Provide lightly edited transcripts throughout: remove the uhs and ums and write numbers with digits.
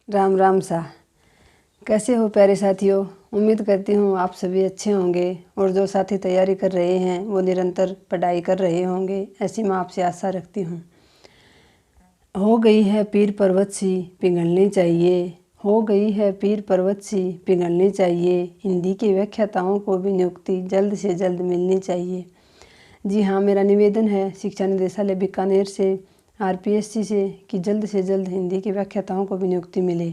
राम राम सा। कैसे हो प्यारे साथियों। उम्मीद करती हूँ आप सभी अच्छे होंगे और जो साथी तैयारी कर रहे हैं वो निरंतर पढ़ाई कर रहे होंगे, ऐसी मैं आपसे आशा रखती हूँ। हो गई है पीर पर्वत सी पिघलनी चाहिए, हो गई है पीर पर्वत सी पिघलनी चाहिए, हिंदी के व्याख्याताओं को भी नियुक्ति जल्द से जल्द मिलनी चाहिए। जी हाँ, मेरा निवेदन है शिक्षा निदेशालय बीकानेर से, आरपीएससी से कि जल्द से जल्द हिंदी के व्याख्याताओं को भी नियुक्ति मिले।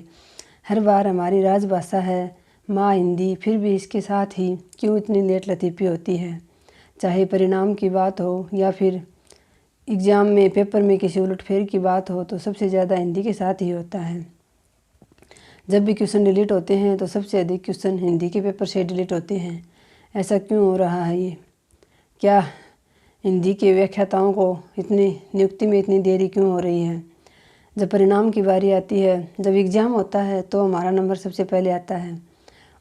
हर बार हमारी राजभाषा है माँ हिंदी, फिर भी इसके साथ ही क्यों इतनी लेट लतीफ़ी होती है। चाहे परिणाम की बात हो या फिर एग्ज़ाम में पेपर में किसी उलटफेर की बात हो, तो सबसे ज़्यादा हिंदी के साथ ही होता है। जब भी क्वेश्चन डिलीट होते हैं तो सबसे अधिक क्वेश्चन हिंदी के पेपर से डिलीट होते हैं। ऐसा क्यों हो रहा है ये? क्या हिंदी के व्याख्याताओं को इतनी नियुक्ति में इतनी देरी क्यों हो रही है? जब परिणाम की बारी आती है, जब एग्ज़ाम होता है तो हमारा नंबर सबसे पहले आता है,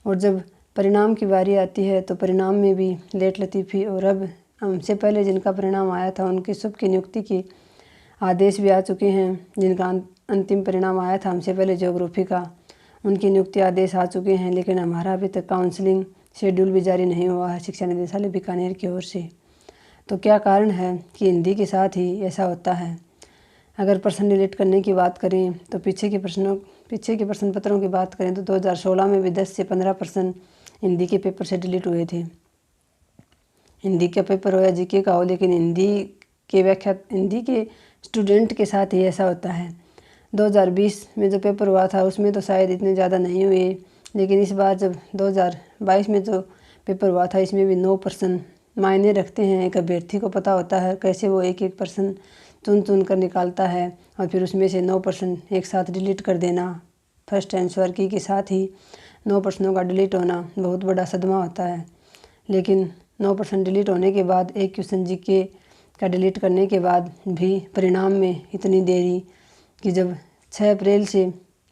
और जब परिणाम की बारी आती है तो परिणाम में भी लेट लतीफ़ी। और अब हमसे पहले जिनका परिणाम आया था उनकी सबकी नियुक्ति के आदेश भी आ चुके हैं। जिनका अंतिम परिणाम आया था हमसे पहले ज्योग्राफी का, उनकी नियुक्ति आदेश आ चुके हैं, लेकिन हमारा अभी तक काउंसलिंग शेड्यूल भी जारी नहीं हुआ है शिक्षा निदेशालय बीकानेर की ओर से। तो क्या कारण है कि हिंदी के साथ ही ऐसा होता है? अगर प्रश्न डिलीट करने की बात करें तो पीछे के प्रश्न पत्रों की बात करें तो 2016 में भी 10 से 15% हिंदी के पेपर से डिलीट हुए थे। हिंदी का पेपर हो या जीके का हो, लेकिन हिंदी के स्टूडेंट के साथ ही ऐसा होता है। 2020 में जो पेपर हुआ था उसमें तो शायद इतने ज़्यादा नहीं हुए, लेकिन इस बार जब 2022 में जो पेपर हुआ था इसमें भी 9% मायने रखते हैं। एक अभ्यर्थी को पता होता है कैसे वो एक पर्सन चुन कर निकालता है और फिर उसमें से 9% एक साथ डिलीट कर देना। फर्स्ट आंसर की के साथ ही 9% का डिलीट होना बहुत बड़ा सदमा होता है। लेकिन 9% डिलीट होने के बाद एक क्वेश्चन जीके का डिलीट करने के बाद भी परिणाम में इतनी देरी कि जब 6 अप्रैल से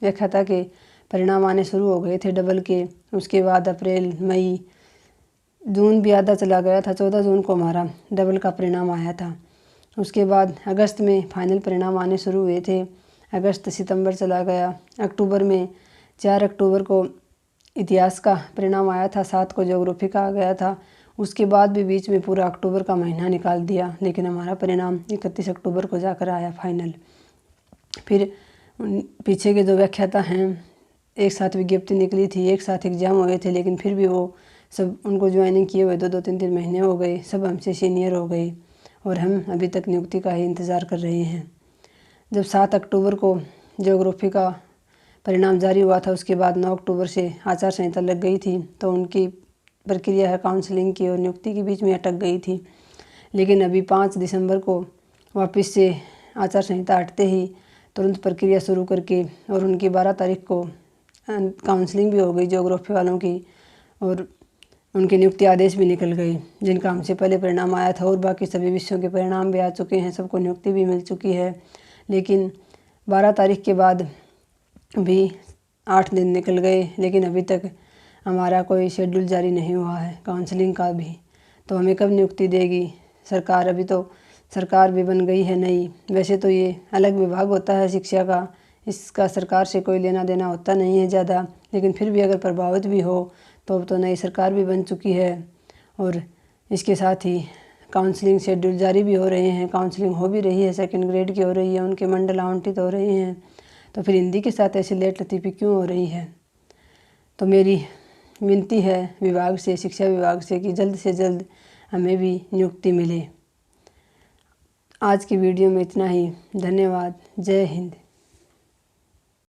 व्याख्याता के परिणाम आने शुरू हो गए थे डबल के, उसके बाद अप्रैल, मई, जून भी आधा चला गया था। 14 जून को हमारा डबल का परिणाम आया था। उसके बाद अगस्त में फाइनल परिणाम आने शुरू हुए थे। अगस्त सितंबर चला गया। अक्टूबर में 4 अक्टूबर को इतिहास का परिणाम आया था, 7 को ज्योग्राफी का आ गया था। उसके बाद भी बीच में पूरा अक्टूबर का महीना निकाल दिया, लेकिन हमारा परिणाम 31 अक्टूबर को जाकर आया फाइनल। फिर पीछे के जो व्याख्याता हैं एक साथ विज्ञप्ति निकली थी, एक साथ एग्ज़ाम हुए थे, लेकिन फिर भी वो सब उनको ज्वाइनिंग किए हुए 2-2, 3-3 महीने हो गए। सब हमसे सीनियर हो गए और हम अभी तक नियुक्ति का ही इंतज़ार कर रहे हैं। जब 7 अक्टूबर को ज्योग्राफी का परिणाम जारी हुआ था, उसके बाद 9 अक्टूबर से आचार संहिता लग गई थी, तो उनकी प्रक्रिया है काउंसलिंग की और नियुक्ति के बीच में अटक गई थी। लेकिन अभी 5 दिसंबर को वापस से आचार संहिता हटते ही तुरंत प्रक्रिया शुरू करके और उनकी 12 तारीख को काउंसलिंग भी हो गई ज्योग्राफी वालों की, और उनके नियुक्ति आदेश भी निकल गए। जिनका हमसे पहले परिणाम आया था और बाकी सभी विषयों के परिणाम भी आ चुके हैं, सबको नियुक्ति भी मिल चुकी है। लेकिन 12 तारीख के बाद भी 8 दिन निकल गए, लेकिन अभी तक हमारा कोई शेड्यूल जारी नहीं हुआ है काउंसलिंग का भी। तो हमें कब नियुक्ति देगी सरकार? अभी तो सरकार भी बन गई है नई। वैसे तो ये अलग विभाग होता है शिक्षा का, इसका सरकार से कोई लेना देना होता नहीं है ज़्यादा, लेकिन फिर भी अगर प्रभावित भी हो तो अब तो नई सरकार भी बन चुकी है। और इसके साथ ही काउंसलिंग शेड्यूल जारी भी हो रहे हैं, काउंसलिंग हो भी रही है, 2nd ग्रेड की हो रही है, उनके मंडल आवंटित हो रहे हैं। तो फिर हिंदी के साथ ऐसी लेट लतीफ़ी क्यों हो रही है? तो मेरी विनती है विभाग से, शिक्षा विभाग से, कि जल्द से जल्द हमें भी नियुक्ति मिले। आज की वीडियो में इतना ही। धन्यवाद। जय हिंद।